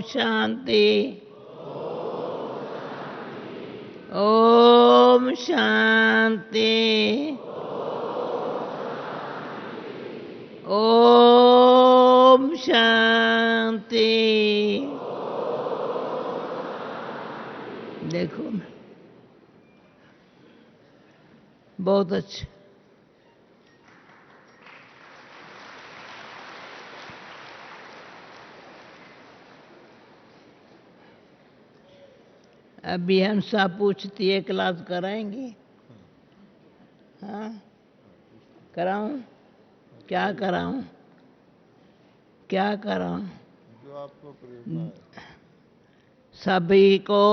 शांति। ओम शांति। ओम शांति। देखो बहुत अच्छा। अभी हम सब पूछती है क्लास कराएंगे। हाँ कराऊं? क्या कराऊं? क्या कराऊं? जो आपको प्रेरणा है। सभी को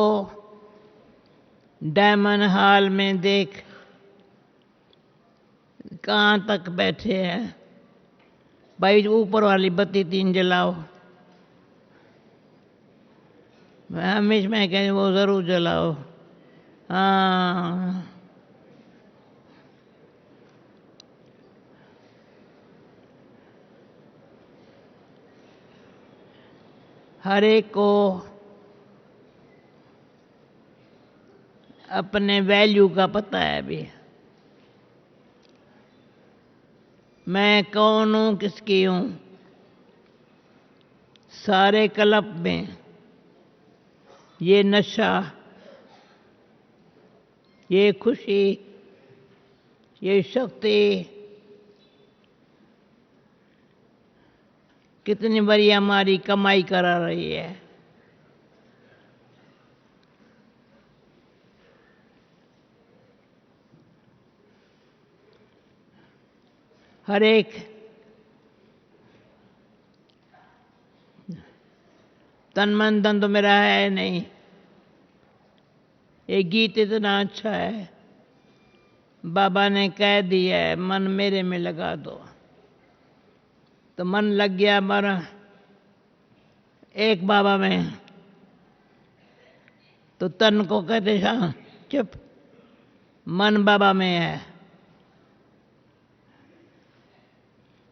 डायमंड हॉल में देख कहाँ तक बैठे हैं भाई। ऊपर वाली बत्ती 3 जलाओ। मैं हमेशा कहती वो जरूर जलाओ। हाँ हर एक को अपने वैल्यू का पता है। अभी मैं कौन हूँ, किसकी हूँ। सारे क्लब में ये नशा, ये खुशी, ये शक्ति कितनी बड़ी हमारी कमाई करा रही है। हर एक तन मन धन तो मेरा है नहीं। ये गीत इतना अच्छा है, बाबा ने कह दिया है मन मेरे में लगा दो। तो मन लग गया हमारा एक बाबा में, तो तन को कहते हाँ चुप, मन बाबा में है।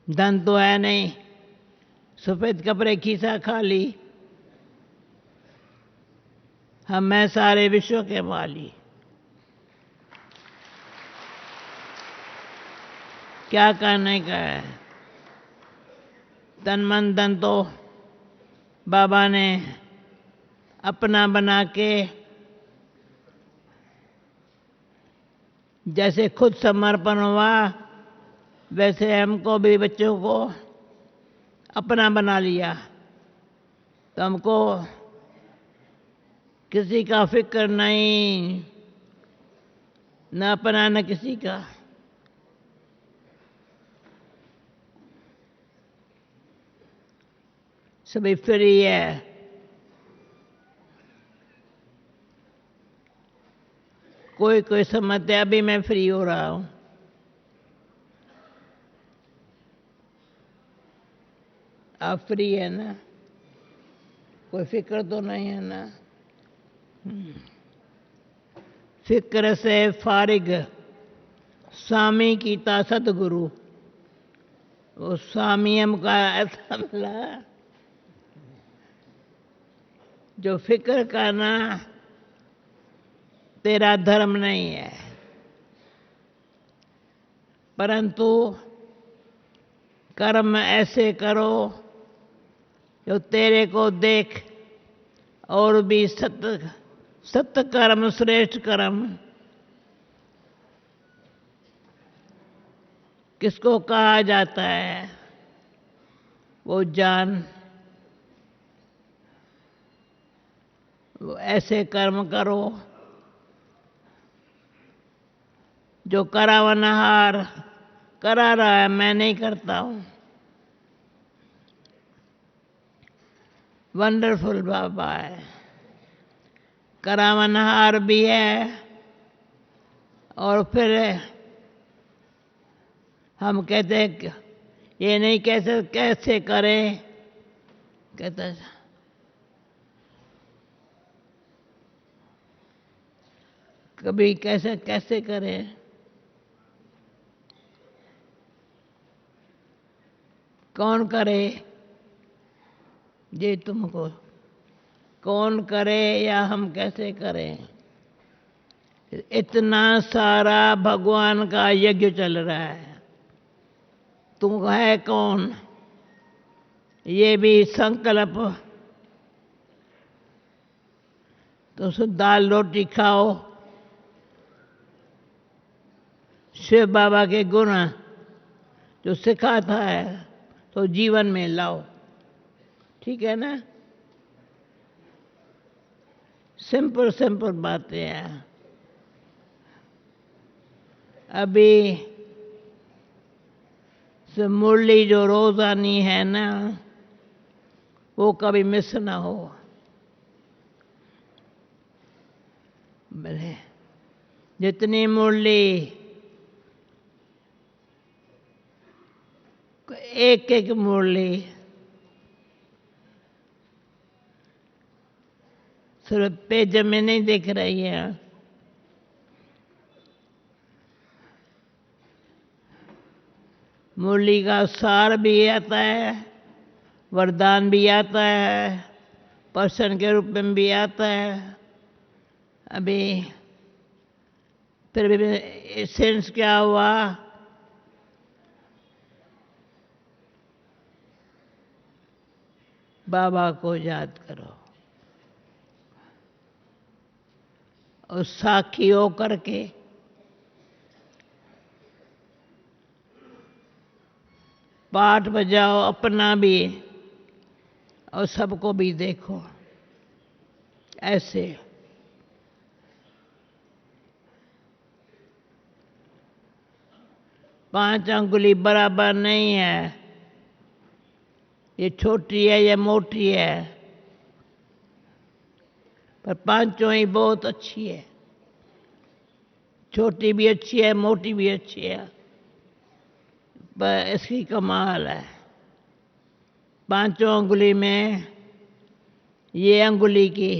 धन तो है नहीं, सफेद कपड़े खीसा खाली, हम मैं सारे विश्व के माली। क्या करने का है? तन मन धन तो बाबा ने अपना बना के, जैसे खुद समर्पण हुआ वैसे हमको भी बच्चों को अपना बना लिया। तो हमको किसी का फिक्र नहीं, न अपना न किसी का। सभी फ्री है। कोई कोई समझते अभी मैं फ्री हो रहा हूं। आप फ्री है ना? कोई फिक्र तो नहीं है ना? फिक्र से फारिग स्वामी कीता सतगुरु। वो स्वामी हमका ऐसा मिला जो फिक्र करना तेरा धर्म नहीं है, परंतु कर्म ऐसे करो जो तेरे को देख और भी सत्य कर्म श्रेष्ठ कर्म किसको कहा जाता है वो जान। वो ऐसे कर्म करो जो करावनहार करा रहा है, मैं नहीं करता हूं। वंडरफुल बाबा है, करावनहार भी है। और फिर हम कहते हैं ये नहीं कैसे कैसे करें, कहता कभी कैसे कैसे करें। कौन करे ये तुमको कौन करे या हम कैसे करें? इतना सारा भगवान का यज्ञ चल रहा है, तू है कौन? ये भी संकल्प। तो सो दाल रोटी खाओ, शिव बाबा के गुण जो सिखाता है तो जीवन में लाओ। ठीक है ना? सिंपल सिंपल बातें हैं। अभी से मुरली जो रोजानी है ना, वो कभी मिस ना हो। भले जितनी मुरली, एक एक मुरली सिर्फ पेज में नहीं दिख रही है, मुरली का सार भी आता है, वरदान भी आता है, पर्सन के रूप में भी आता है। अभी फिर भी सेंस क्या हुआ? बाबा को याद करो और साखी हो करके पाठ बजाओ, अपना भी और सबको भी देखो। ऐसे 5 अंगुली बराबर नहीं है, ये छोटी है या मोटी है, पर पांचों ही बहुत अच्छी है। छोटी भी अच्छी है, मोटी भी अच्छी है, पर इसकी कमाल है। 5 अंगुली में ये अंगुली की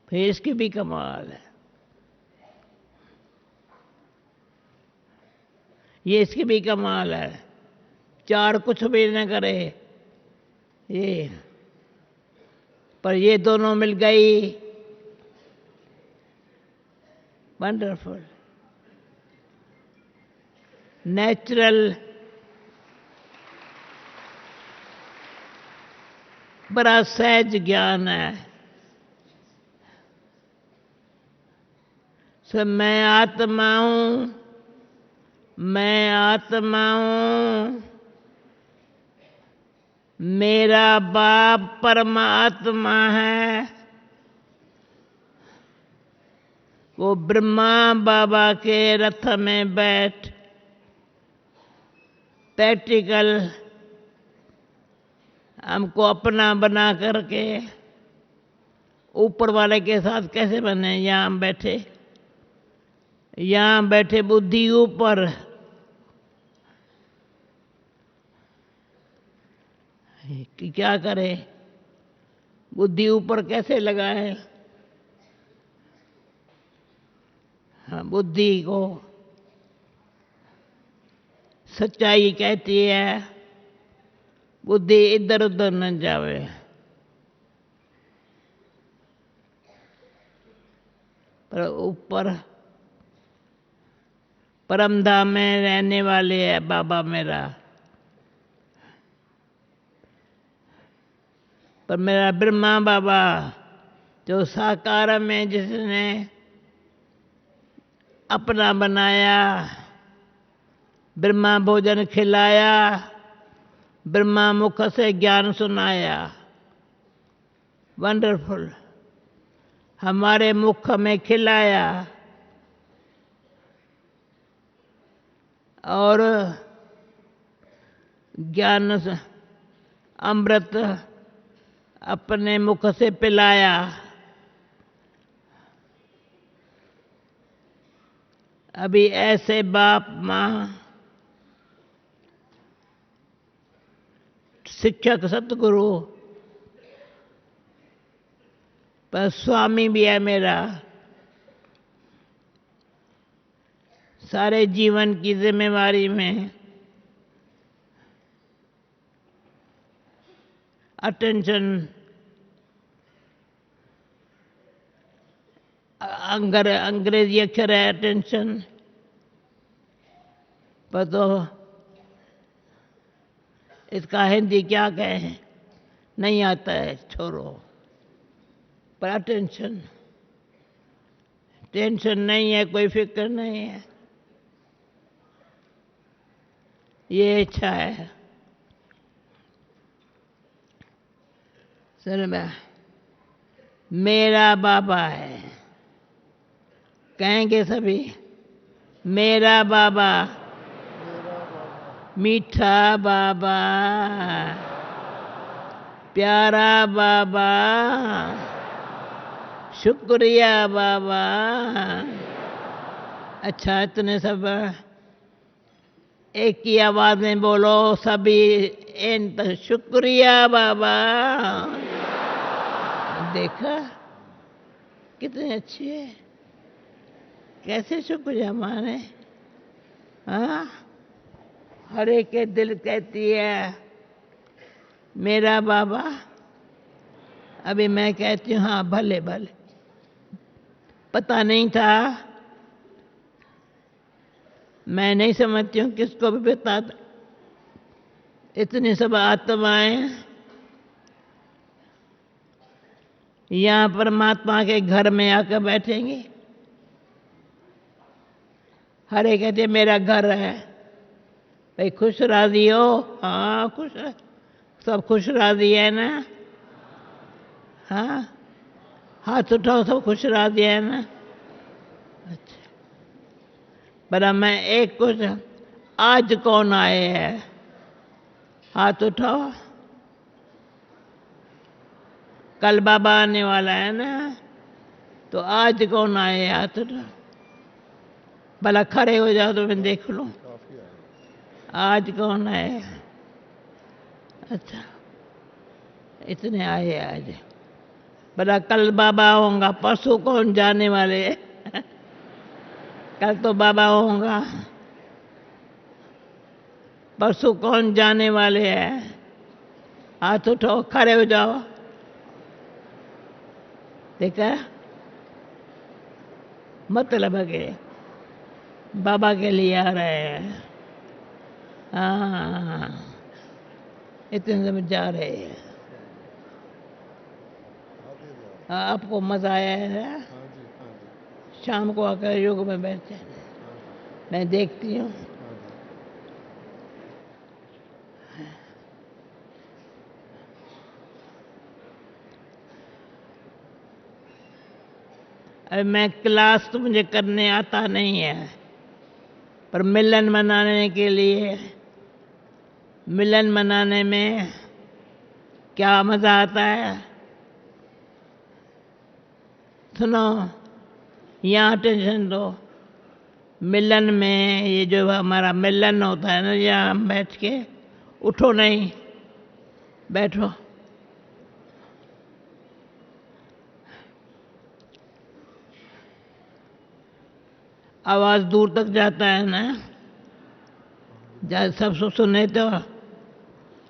फिर इसकी भी कमाल है, ये इसकी भी कमाल है। 4 कुछ भी न करे ये, पर ये दोनों मिल गई, वंडरफुल। नेचुरल बड़ा सहज ज्ञान है। सब मैं आत्मा हूं, मैं आत्मा हूं, मेरा बाप परमात्मा है। वो ब्रह्मा बाबा के रथ में बैठ प्रैक्टिकल हमको अपना बना करके ऊपर वाले के साथ कैसे बने? यहां बैठे, यहां बैठे बुद्धि ऊपर, कि क्या करे? बुद्धि ऊपर कैसे लगाए? हाँ, बुद्धि को सच्चाई कहती है, बुद्धि इधर उधर न जावे। पर ऊपर परमधाम में रहने वाले है बाबा मेरा। पर मेरा ब्रह्मा बाबा जो साकार में जिसने अपना बनाया, ब्रह्मा भोजन खिलाया, ब्रह्मा मुख से ज्ञान सुनाया, वंडरफुल। हमारे मुख में खिलाया और ज्ञान अमृत अपने मुख से पिलाया। अभी ऐसे बाप माँ, शिक्षक, सतगुरु, पर स्वामी भी है मेरा। सारे जीवन की जिम्मेवारी में अटेंशन अंग्रेजी अक्षर है अटेंशन, पर तो इसका हिंदी क्या कहें, नहीं आता है, छोड़ो। पर अटेंशन, टेंशन नहीं है, कोई फिक्र नहीं है, ये इच्छा है। सर में मेरा बाबा है, कहेंगे सभी, मेरा बाबा, मीठा बाबा, प्यारा बाबा, शुक्रिया बाबा। अच्छा, इतने सब एक ही आवाज में बोलो सभी, इन तो शुक्रिया बाबा। देखा कितने अच्छी है, कैसे शुक्रिया माने। हाँ, हर एक के दिल कहती है मेरा बाबा, अभी मैं कहती हूँ हाँ भले भले। पता नहीं था, मैं नहीं समझती हूँ किसको भी पता। इतनी सब आत्माएं यहाँ परमात्मा के घर में आकर बैठेंगी। हर एक कहते मेरा घर है, भाई खुश राजी हो? हाँ खुश है, सब खुश राजी है ना? हाँ, हाथ उठाओ, सब खुश राजी है ना? अच्छा, बड़ा मैं एक कुछ, आज कौन आए हैं? हाथ उठाओ। कल बाबा आने वाला है ना, तो आज कौन आए? हाथ उठाओ। भला खड़े हो जाओ तो मैं देख लूं काफी है। आज कौन आए। अच्छा, इतने आए आज। भला कल बाबा होगा, परसों कौन जाने वाले हैं? कल तो बाबा होगा, परसों कौन जाने वाले हैं? हाथ उठाओ, खड़े हो जाओ। देखा, मतलब है कि बाबा के लिए आ रहे हैं। हाँ, इतने सब जा रहे हैं। आते जाओ। आपको मजा आया है? हाँ जी, हाँ जी, शाम को आकर योग में बैठते हैं, हाँ जी, मैं देखती हूँ। हाँ जी। अरे मैं क्लास तो मुझे करने आता नहीं है, पर मिलन मनाने के लिए, मिलन मनाने में क्या मजा आता है। सुनो, यहाँ टेंशन दो। मिलन में ये जो हमारा मिलन होता है ना, यहाँ हम बैठ के, उठो नहीं, बैठो। आवाज दूर तक जाता है ना, सब सुने तो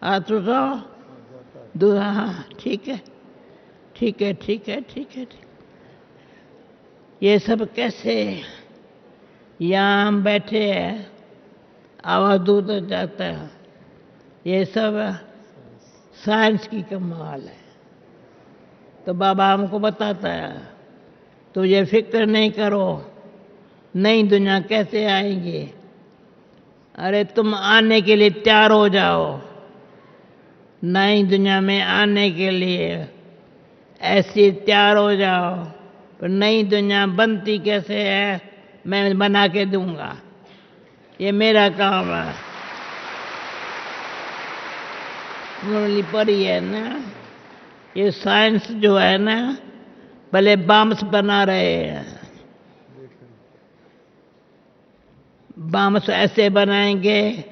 हाथ उठाओ। दूर, हाँ ठीक है, ठीक है, ठीक है, ठीक है, ठीक। ये सब कैसे, यहाँ हम बैठे हैं, आवाज दूर तक जाता है। ये सब साइंस की कमाल है। तो बाबा हमको बताता है, तो ये फिक्र नहीं करो नई दुनिया कैसे आएंगी। अरे तुम आने के लिए तैयार हो जाओ, नई दुनिया में आने के लिए ऐसे तैयार हो जाओ। पर नई दुनिया बनती कैसे है, मैं बना के दूंगा, ये मेरा काम है। मुरली पड़ी है ना, ये साइंस जो है ना, भले बम्स बना रहे हैं, बम्स ऐसे बनाएंगे,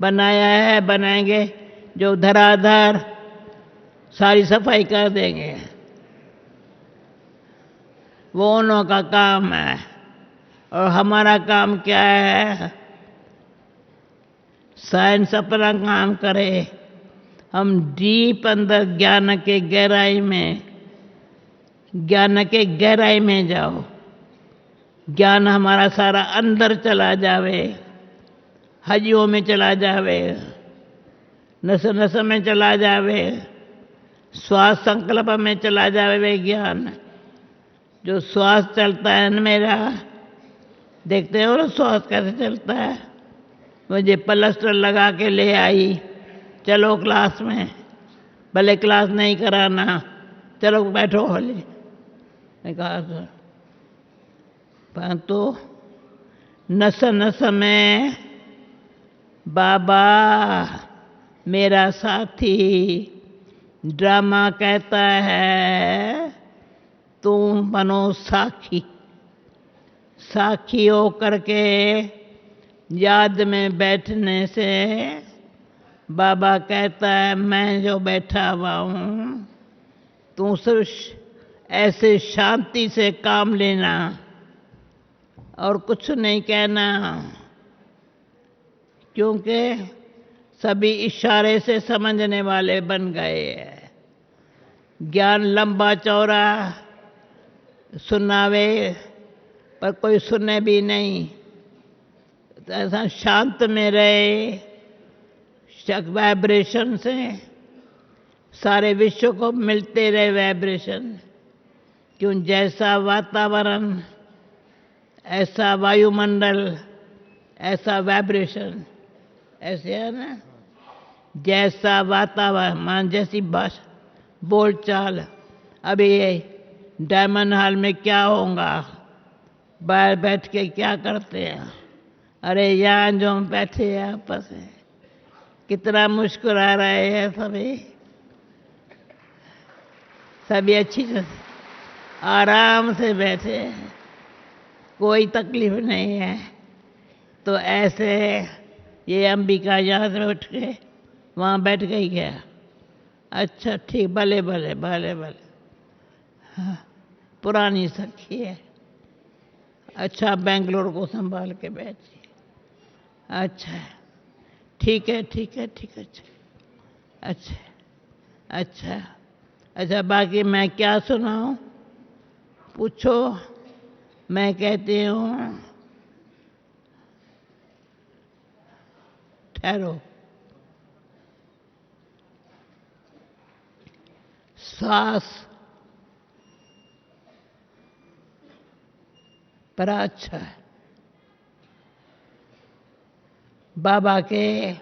बनाया है, बनाएंगे जो धराधर सारी सफाई कर देंगे। वो उन्हों का काम है, और हमारा काम क्या है? साइंस अपना काम करे, हम डीप अंदर ज्ञान के गहराई में जाओ। ज्ञान हमारा सारा अंदर चला जावे, हड्डियों में चला जावे, नस नस में चला जावे, श्वास संकल्प में चला जावे। वे ज्ञान जो श्वास चलता है न मेरा, देखते हो ना श्वास कैसे चलता है। मुझे प्लास्टर लगा के ले आई, चलो क्लास में, भले क्लास नहीं कराना, चलो बैठो भले। मैं कहा परंतु नस नस में बाबा मेरा साथी ड्रामा कहता है तुम बनो साखी। साखी हो करके याद में बैठने से बाबा कहता है मैं जो बैठा हुआ हूँ, तू सिर्फ ऐसे शांति से काम लेना और कुछ नहीं कहना, क्योंकि सभी इशारे से समझने वाले बन गए हैं। ज्ञान लंबा चौड़ा सुनावे पर कोई सुने भी नहीं, तो ऐसा शांत में रहे, वाइब्रेशन से सारे विश्व को मिलते रहे वाइब्रेशन। क्यों जैसा वातावरण ऐसा वायुमंडल ऐसा वाइब्रेशन, ऐसे है ना। जैसा वातावरण मान जैसी भाषा बोलचाल। अभी ये डायमंड हॉल में क्या होगा, बाहर बैठ के क्या करते हैं। अरे यहाँ जो हम बैठे हैं आपस में कितना मुस्कुरा रहे हैं सभी अच्छी तरह आराम से बैठे हैं, कोई तकलीफ नहीं है। तो ऐसे ये अंबिका यहाँ से उठ के वहाँ बैठ गई क्या? अच्छा ठीक, भले भले भले भले, हाँ, पुरानी सखी है। अच्छा बेंगलोर को संभाल के बैठी। अच्छा ठीक है ठीक है ठीक है। अच्छा अच्छा अच्छा, बाकी मैं क्या सुनाऊं? पूछो। मैं कहती हूँ ठहरो। सांस बड़ा अच्छा है। बाबा के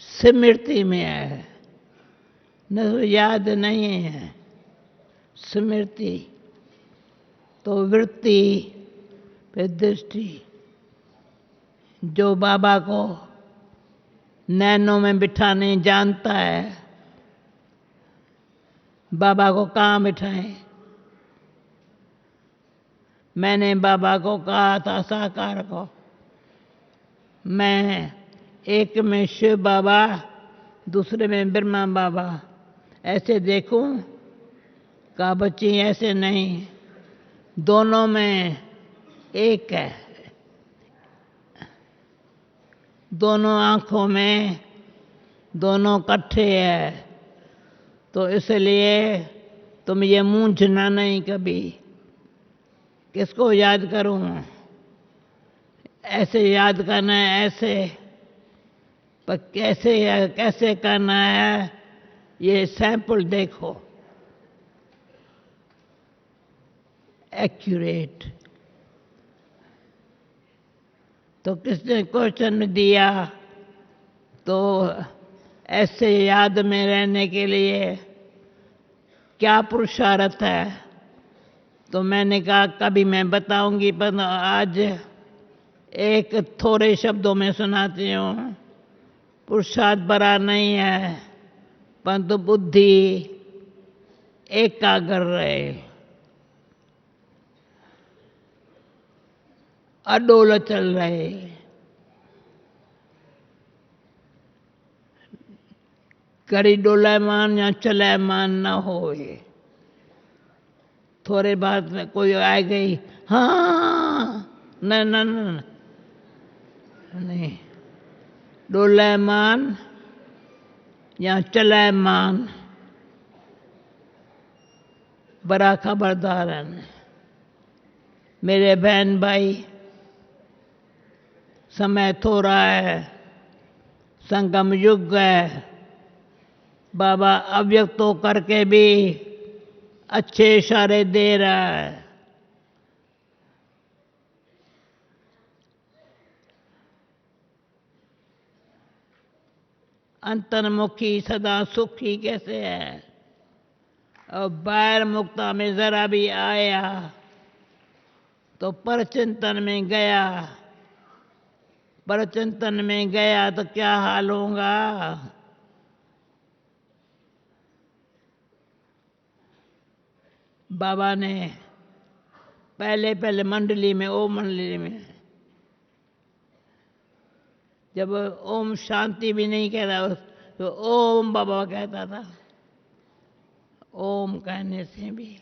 स्मृति में है, न तो याद नहीं है। स्मृति तो वृत्ति पे दृष्टि। जो बाबा को नैनों में बिठाने जानता है, बाबा को कहाँ बिठाएं? मैंने बाबा को कहा था साकार को, मैं एक में शिव बाबा दूसरे में ब्रह्मा बाबा ऐसे देखूं? कहा बच्ची ऐसे नहीं, दोनों में एक है। दोनों आंखों में दोनों इकट्ठे है। तो इसलिए तुम ये मूंझना नहीं कभी, किसको याद करूं? ऐसे याद करना है ऐसे, पर कैसे करना है ये सैंपल देखो। एक्यूरेट। तो किसने क्वेश्चन दिया तो ऐसे याद में रहने के लिए क्या पुरुषार्थ है? तो मैंने कहा कभी मैं बताऊंगी, पर आज एक थोड़े शब्दों में सुनाती हूँ। पुरुषार्थ बड़ा नहीं है, परंतु बुद्धि एकाग्र रहे, अडोल चल रहे। कड़ी डोलायमान या चलायमान न होए। थोड़े बाद में कोई आ गई, हाँ न न न नहीं, डोलायमान यहाँ चलायमान बड़ा खबरदार है। मेरे बहन भाई, समय थोड़ा है, संगम युग है। बाबा अव्यक्त हो करके भी अच्छे इशारे दे रहा है। अंतर्मुखी सदा सुखी कैसे है, और बाहर मुक्ता में जरा भी आया तो परचिंतन में गया। परचिंतन में गया तो क्या हाल होगा। बाबा ने पहले पहले मंडली में, ओम मंडली में, जब ओम शांति भी नहीं कहता तो ओम बाबा कहता था। ओम कहने से भी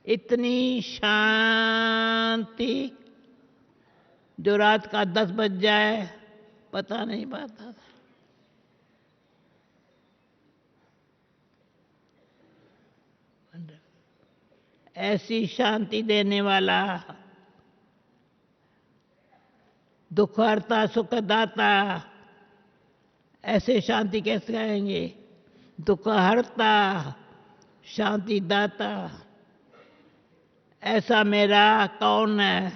इतनी शांति, जो रात का 10 बज जाए पता नहीं पाता था। ऐसी शांति देने वाला, दुख हरता सुख दाता, ऐसे शांति कैसे कहेंगे। दुख हरता शांति दाता, ऐसा मेरा कौन है।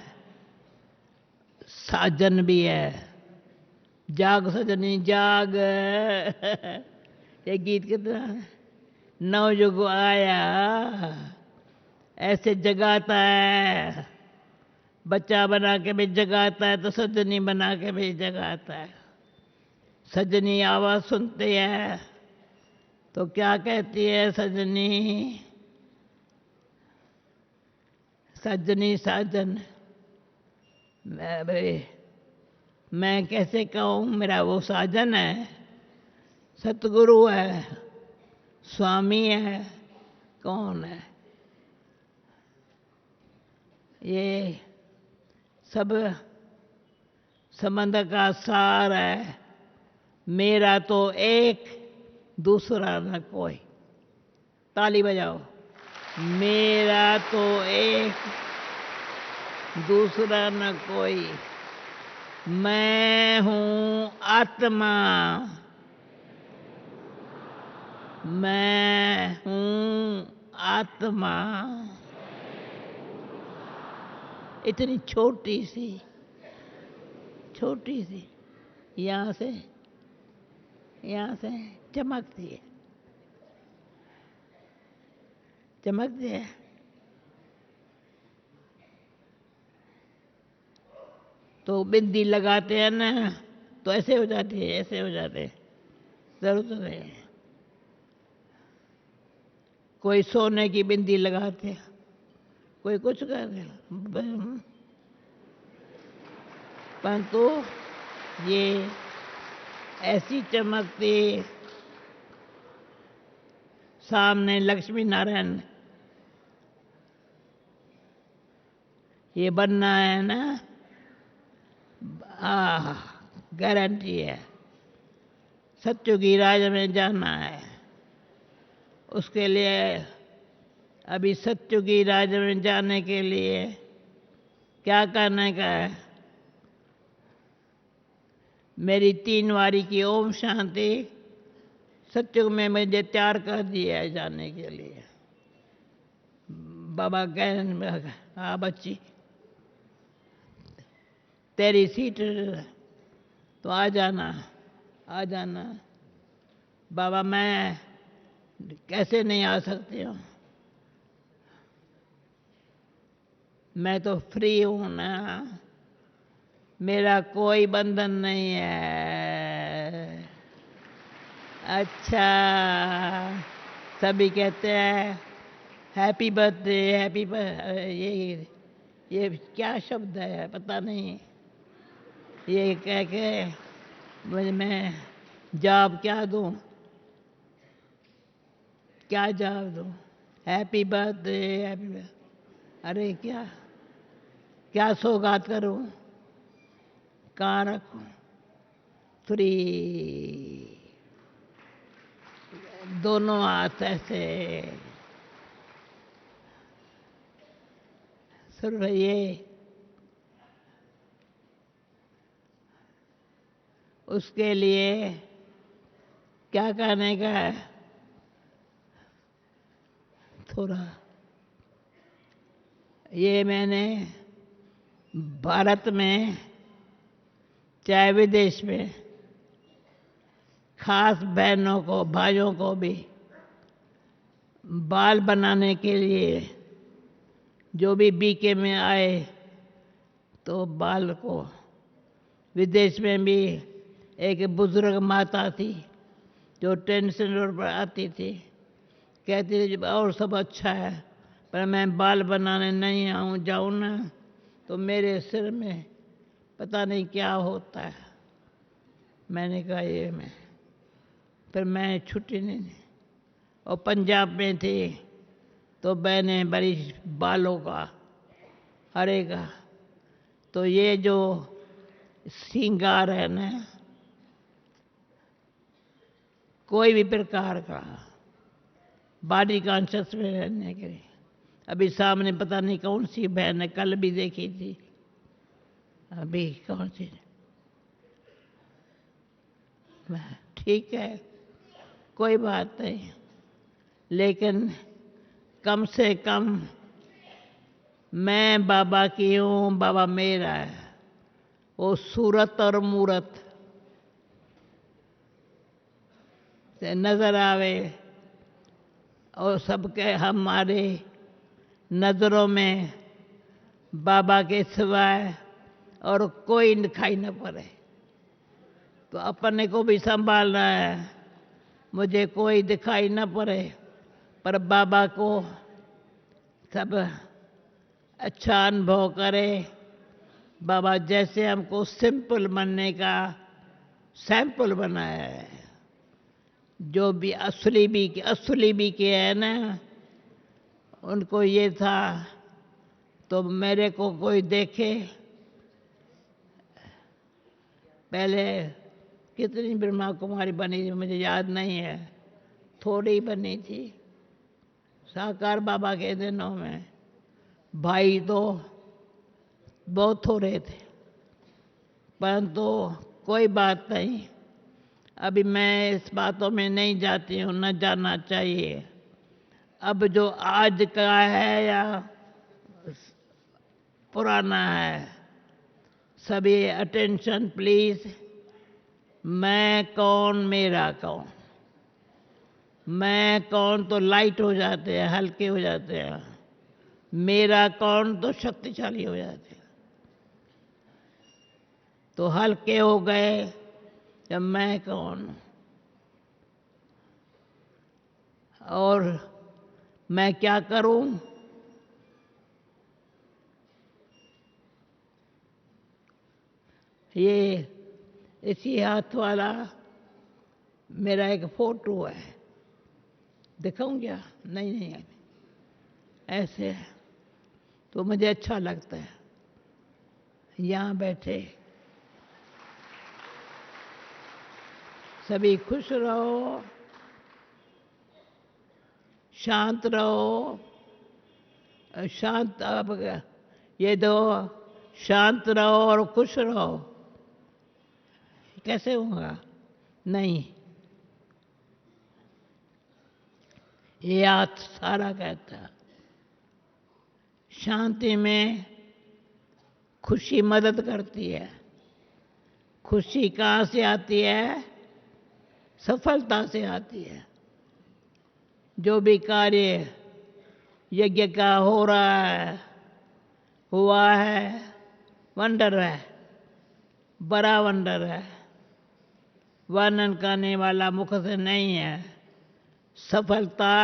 साजन भी है। जाग सजनी जाग ये गीत कितना नवयुग आया, ऐसे जगाता है। बच्चा बना के भी जगाता है तो सजनी बना के भी जगाता है। सजनी आवाज सुनती है तो क्या कहती है सजनी। सजनी साजन, मैं कैसे कहूँ, मेरा वो साजन है, सतगुरु है, स्वामी है, कौन है। ये सब संबंध का सार है। मेरा तो एक, दूसरा न कोई। ताली बजाओ। मेरा तो एक, दूसरा न कोई। मैं हूँ आत्मा, मैं हूँ आत्मा। इतनी छोटी सी यहाँ से चमकती है, चमकती है। तो बिंदी लगाते हैं ना तो ऐसे हो जाती है, ऐसे हो जाते हैं। जरूरत नहीं है। कोई सोने की बिंदी लगाते हैं, कोई कुछ करते, परंतु ये ऐसी चमकती। सामने लक्ष्मी नारायण, ये बनना है ना, गारंटी है। सत्युगी राज में जाना है, उसके लिए अभी सत्युगी राज में जाने के लिए क्या करने का है। मेरी 3 बारी की ओम शांति सत्युग में मुझे तैयार कर दिया है जाने के लिए। बाबा कह, हाँ बच्ची तेरी सीट तो आ जाना, आ जाना। बाबा मैं कैसे नहीं आ सकती हूँ, मैं तो फ्री हूँ ना, मेरा कोई बंधन नहीं है। अच्छा, सभी कहते हैं हैप्पी बर्थडे, हैप्पी ये क्या शब्द है पता नहीं। ये कह के मुझे मैं जवाब क्या दूं, क्या जवाब दूं। हैप्पी बर्थडे, हैप्पी बर्थडे, अरे क्या क्या सौगात करूं, कहाँ रखूं। फ्री दोनों हाथ ऐसे सुन रहिए। उसके लिए क्या कहने का है, थोड़ा ये मैंने भारत में चाहे विदेश में खास बहनों को भाइयों को भी बाल बनाने के लिए जो भी बीके में आए तो बाल को, विदेश में भी एक बुजुर्ग माता थी जो टेंशन रोड पर आती थी, कहती थी और सब अच्छा है पर मैं बाल बनाने नहीं आऊँ जाऊँ ना तो मेरे सिर में पता नहीं क्या होता है। मैंने कहा ये मैं, फिर मैं छुट्टी नहीं दी। और पंजाब में थी तो बहने बड़ी बालों का हरे का, तो ये जो श्रृंगार है ना कोई भी प्रकार का बॉडी कॉन्शियस में रहने के लिए। अभी सामने पता नहीं कौन सी बहन ने कल भी देखी थी, अभी कौन सी, ठीक है कोई बात नहीं, लेकिन कम से कम मैं बाबा की हूँ, बाबा मेरा है। वो सूरत और मूरत से नजर आवे और सबके हमारे नजरों में बाबा के सिवाय और कोई दिखाई न पड़े। तो अपने को भी संभालना है, मुझे कोई दिखाई न पड़े पर बाबा को सब अच्छा अनुभव करे। बाबा जैसे हमको सिंपल बनने का सैंपल बनाया है, जो भी असली भी के है ना, उनको ये था तो मेरे को कोई देखे। पहले कितनी ब्रह्मा कुमारी बनी थी मुझे याद नहीं है, थोड़ी बनी थी साकार बाबा के दिनों में, भाई तो बहुत थोड़े थे, परंतु कोई बात नहीं। अभी मैं इस बातों में नहीं जाती हूँ, न जाना चाहिए। अब जो आज का है या पुराना है, सभी अटेंशन प्लीज। मैं कौन मेरा कौन, मैं कौन तो लाइट हो जाते हैं, हल्के हो जाते हैं, मेरा कौन तो शक्तिशाली हो जाते हैं। तो हल्के हो गए जब मैं कौन, और मैं क्या करूं, ये इसी हाथ वाला मेरा एक फोटो है, दिखाऊं क्या, नहीं नहीं ऐसे है तो मुझे अच्छा लगता है। यहाँ बैठे सभी खुश रहो, शांत रहो, शांत अब ये दो, शांत रहो और खुश रहो, कैसे होगा, नहीं ये आज सारा कहता है। शांति में खुशी मदद करती है। खुशी कहाँ से आती है, सफलता से आती है। जो भी कार्य यज्ञ का हो रहा है, हुआ है, वंडर है, बड़ा वंडर है, वर्णन करने वाला मुख से नहीं है। सफलता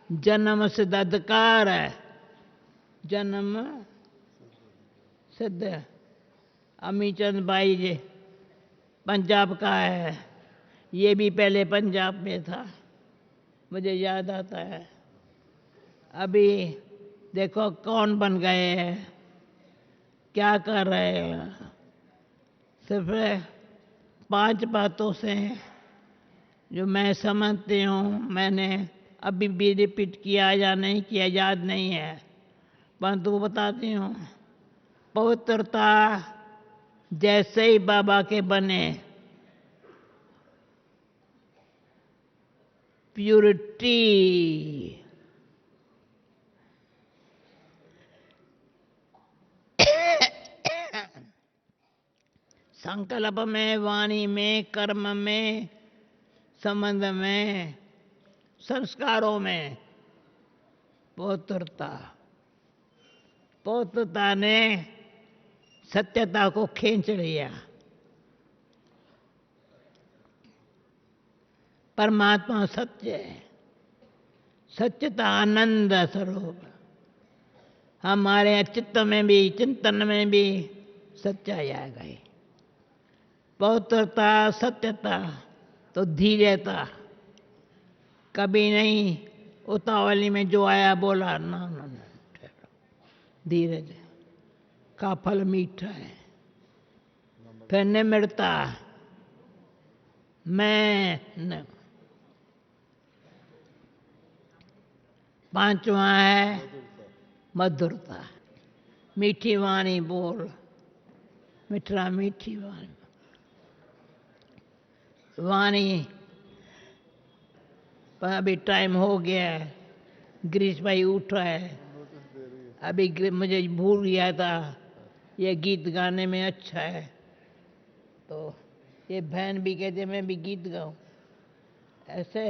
जन्म सिद्ध अधिकार है, जन्म सिद्ध। अमीचंद भाई जी पंजाब का है, ये भी पहले पंजाब में था, मुझे याद आता है। अभी देखो कौन बन गए हैं, क्या कर रहे हैं। सिर्फ 5 बातों से जो मैं समझती हूँ, मैंने अभी भी रिपीट किया या नहीं किया याद नहीं है, परंतु वो बताती हूँ। पवित्रता जैसे ही बाबा के बने, प्यूरिटी, संकल्प में, वाणी में, कर्म में, संबंध में, संस्कारों में पवित्रता। पवित्रता ने सत्यता को खींच लिया। परमात्मा सत्य है, सत्यता आनंद स्वरूप। हमारे चित्त में भी, चिंतन में भी सच्चाई आ गई। पवित्रता, सत्यता तो धीरेता, कभी नहीं उतावली में जो आया बोला, ना ना ना, धीरे धीरे का फल मीठा है। फिर निम्रता, मैं न। पांचवा है मधुरता, मीठी वाणी बोल, मिठरा मीठी वाणी। वाणी पर अभी टाइम हो गया है, गिरीश भाई उठ रहा है। अभी मुझे भूल गया था, ये गीत गाने में अच्छा है, तो ये बहन भी कहते मैं भी गीत गाऊं। ऐसे